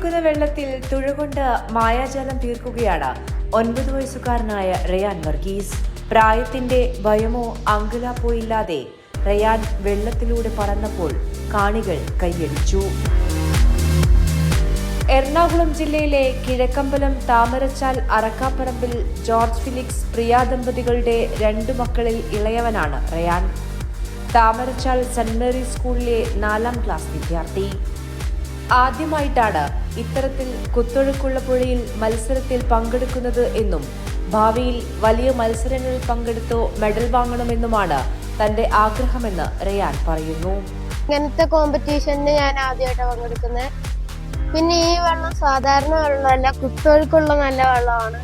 ഒഴുകുന്ന വെള്ളത്തിൽ തുഴകൊണ്ട് മായാജാലം തീർക്കുകയാണ് 9 വയസ്സുകാരനായ റയാൻ വർഗീസ്. പ്രായത്തിന്റെ ഭയമോ അങ്കലാപ്പോ ഇല്ലാതെ റയാൻ വെള്ളത്തിലൂടെ പറന്നപ്പോൾ കാണികൾ കൈയടിച്ചു. എറണാകുളം ജില്ലയിലെ കിഴക്കമ്പലം താമരച്ചാൽ അറക്കാപ്പറമ്പിൽ ജോർജ് ഫിലിക്സ് പ്രിയ ദമ്പതികളുടെ 2 മക്കളിൽ ഇളയവനാണ് റയാൻ. താമരച്ചാൽ സെന്റ് മേരീസ് സ്കൂളിലെ 4ാം ക്ലാസ് വിദ്യാർത്ഥി. ആദ്യമായിട്ടാണ് ഇത്തരത്തിൽ കുത്തൊഴുക്കുള്ള പുഴയിൽ മത്സരത്തിൽ പങ്കെടുക്കുന്നത് എന്നും ഭാവിയിൽ വലിയ മത്സരങ്ങളിൽ പങ്കെടുത്തോ മെഡൽ വാങ്ങണമെന്നുമാണ് തന്റെ ആഗ്രഹമെന്ന് റയാൻ പറയുന്നു. ഇങ്ങനത്തെ കോമ്പറ്റീഷന് ഞാൻ ആദ്യമായിട്ടാണ് പങ്കെടുക്കുന്നത്. പിന്നെ ഈ വെള്ളം സാധാരണ വെള്ളമല്ല, കുത്തൊഴുക്കുള്ള നല്ല വെള്ളമാണ്.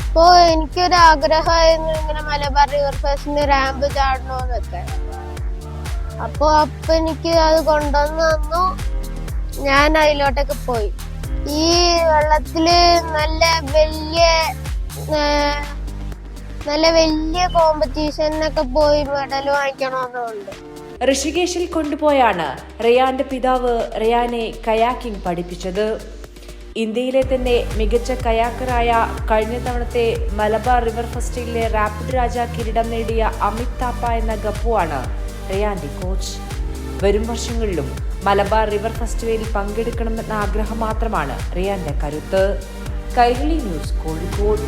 അപ്പോൾ എനിക്കൊരു ആഗ്രഹമായിരുന്നു ഇങ്ങനെ മലബാർ റിവർ ഫെസ്റ്റിന് റാമ്പ് ചാടണമെന്നൊക്കെ. അപ്പൊ എനിക്ക് അത് കൊണ്ടുവന്ന് തന്നു. ഞാൻ അതിലോട്ടൊക്കെ പോയി. ഈ വെള്ളത്തില് നല്ല വലിയ കോമ്പറ്റീഷനൊക്കെ പോയി മെഡൽ വാങ്ങിക്കണമെന്നുണ്ട്. ഋഷികേശിൽ കൊണ്ടുപോയാണ് റയാന്റെ പിതാവ് റയാനെ കയാക്കിംഗ് പഠിപ്പിച്ചത്. ഇന്ത്യയിലെ തന്നെ മികച്ച കയാക്കറായ കഴിഞ്ഞ തവണത്തെ മലബാർ റിവർ ഫെസ്റ്റിവലിലെ റാപ്പിഡ് രാജ കിരീടം നേടിയ അമിത് താപ്പ എന്ന ഗപ്പുവാണ് റയാന്റെ കോച്ച്. വരും വർഷങ്ങളിലും മലബാർ റിവർ ഫെസ്റ്റിവലിൽ പങ്കെടുക്കണമെന്ന ആഗ്രഹം മാത്രമാണ് റയാന്റെ കരുത്ത്. കൈരളി ന്യൂസ്, കോഴിക്കോട്.